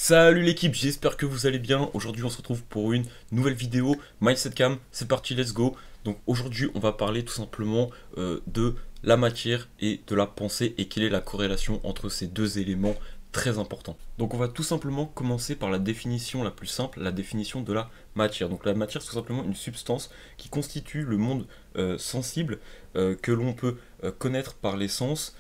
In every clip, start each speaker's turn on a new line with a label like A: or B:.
A: Salut l'équipe, j'espère que vous allez bien. Aujourd'hui on se retrouve pour une nouvelle vidéo Mindset Cam, c'est parti, let's go. Donc aujourd'hui on va parler tout simplement de la matière et de la pensée et quelle est la corrélation entre ces deux éléments très importants. Donc on va tout simplement commencer par la définition la plus simple, la définition de la matière. Donc la matière c'est tout simplement une substance qui constitue le monde sensible que l'on peut connaître par les sens,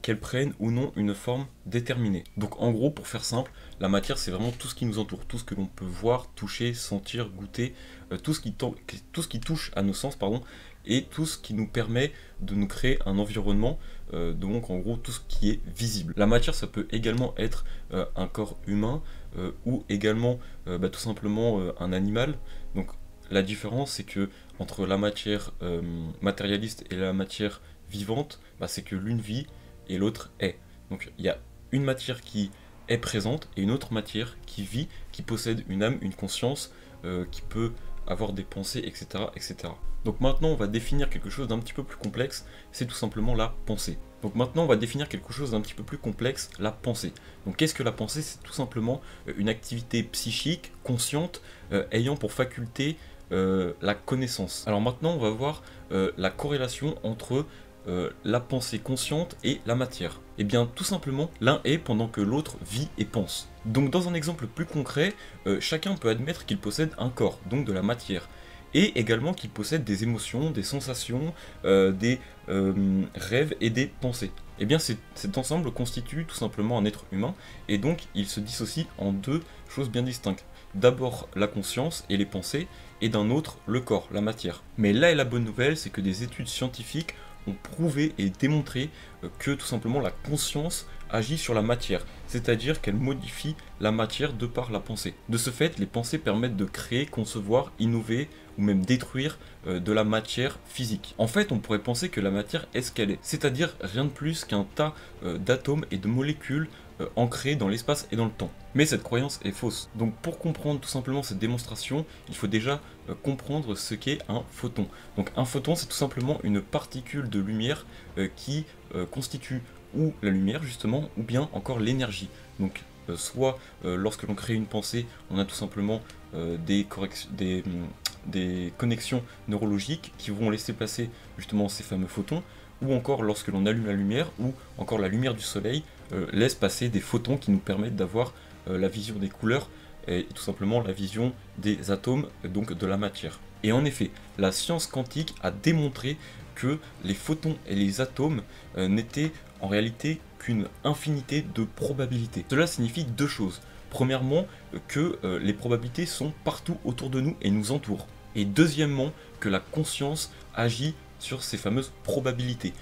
A: qu'elles prennent ou non une forme déterminée. Donc en gros, pour faire simple, la matière c'est vraiment tout ce qui nous entoure, tout ce que l'on peut voir, toucher, sentir, goûter, tout ce qui touche à nos sens, pardon, et tout ce qui nous permet de nous créer un environnement, donc en gros tout ce qui est visible. La matière ça peut également être un corps humain ou également tout simplement un animal. Donc la différence c'est que entre la matière matérialiste et la matière vivante, c'est que l'une vit et l'autre est. Donc il y a une matière qui est présente et une autre matière qui vit, qui possède une âme, une conscience, qui peut avoir des pensées, etc., etc. Donc maintenant on va définir quelque chose d'un petit peu plus complexe, c'est tout simplement la pensée. Donc maintenant on va définir quelque chose d'un petit peu plus complexe, la pensée. Donc qu'est-ce que la pensée? C'est tout simplement une activité psychique, consciente, ayant pour faculté la connaissance. Alors maintenant on va voir la corrélation entre la pensée consciente et la matière. Et bien tout simplement l'un est pendant que l'autre vit et pense. Donc dans un exemple plus concret, chacun peut admettre qu'il possède un corps, donc de la matière, et également qu'il possède des émotions, des sensations, des rêves et des pensées. Et bien cet ensemble constitue tout simplement un être humain, et donc il se dissocie en deux choses bien distinctes. D'abord la conscience et les pensées, et d'un autre le corps, la matière. Mais là est la bonne nouvelle, c'est que des études scientifiques ont prouvé et démontré que tout simplement la conscience agit sur la matière, c'est-à-dire qu'elle modifie la matière de par la pensée. De ce fait, les pensées permettent de créer, concevoir, innover ou même détruire de la matière physique. En fait, on pourrait penser que la matière est ce qu'elle est, c'est-à-dire rien de plus qu'un tas d'atomes et de molécules ancrés dans l'espace et dans le temps. Mais cette croyance est fausse. Donc pour comprendre tout simplement cette démonstration, il faut déjà comprendre ce qu'est un photon. Donc un photon, c'est tout simplement une particule de lumière qui constitue ou la lumière justement, ou bien encore l'énergie. Donc soit lorsque l'on crée une pensée, on a tout simplement des connexions neurologiques qui vont laisser passer justement ces fameux photons, ou encore lorsque l'on allume la lumière, ou encore la lumière du soleil laisse passer des photons qui nous permettent d'avoir la vision des couleurs et tout simplement la vision des atomes, donc de la matière. Et en effet, la science quantique a démontré que les photons et les atomes n'étaient en réalité qu'une infinité de probabilités. Cela signifie deux choses. Premièrement, que les probabilités sont partout autour de nous et nous entourent. Et deuxièmement, que la conscience agit sur ces fameuses probabilités.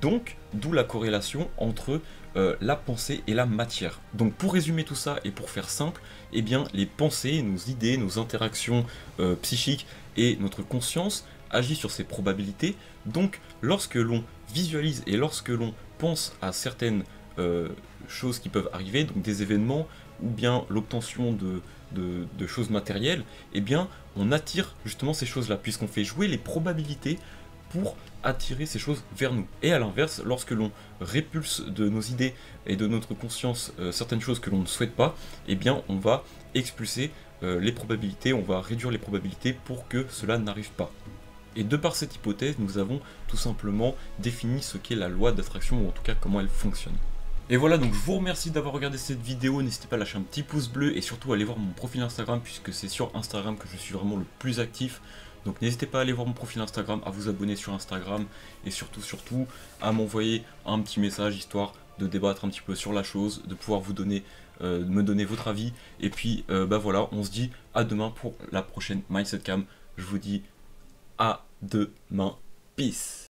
A: Donc, d'où la corrélation entre la pensée et la matière. Donc pour résumer tout ça et pour faire simple, eh bien les pensées, nos idées, nos interactions psychiques et notre conscience agissent sur ces probabilités. Donc lorsque l'on visualise et lorsque l'on pense à certaines choses qui peuvent arriver, donc des événements ou bien l'obtention de choses matérielles, eh bien on attire justement ces choses-là, puisqu'on fait jouer les probabilités pour attirer ces choses vers nous. Et à l'inverse, lorsque l'on répulse de nos idées et de notre conscience certaines choses que l'on ne souhaite pas, eh bien on va expulser les probabilités, on va réduire les probabilités pour que cela n'arrive pas. Et de par cette hypothèse, nous avons tout simplement défini ce qu'est la loi d'attraction, ou en tout cas comment elle fonctionne. Et voilà, donc je vous remercie d'avoir regardé cette vidéo, n'hésitez pas à lâcher un petit pouce bleu et surtout à aller voir mon profil Instagram, puisque c'est sur Instagram que je suis vraiment le plus actif. Donc n'hésitez pas à aller voir mon profil Instagram, à vous abonner sur Instagram et surtout à m'envoyer un petit message histoire de débattre un petit peu sur la chose, de pouvoir vous donner, me donner votre avis. Et puis voilà, on se dit à demain pour la prochaine Mindset Cam. Je vous dis à demain, peace.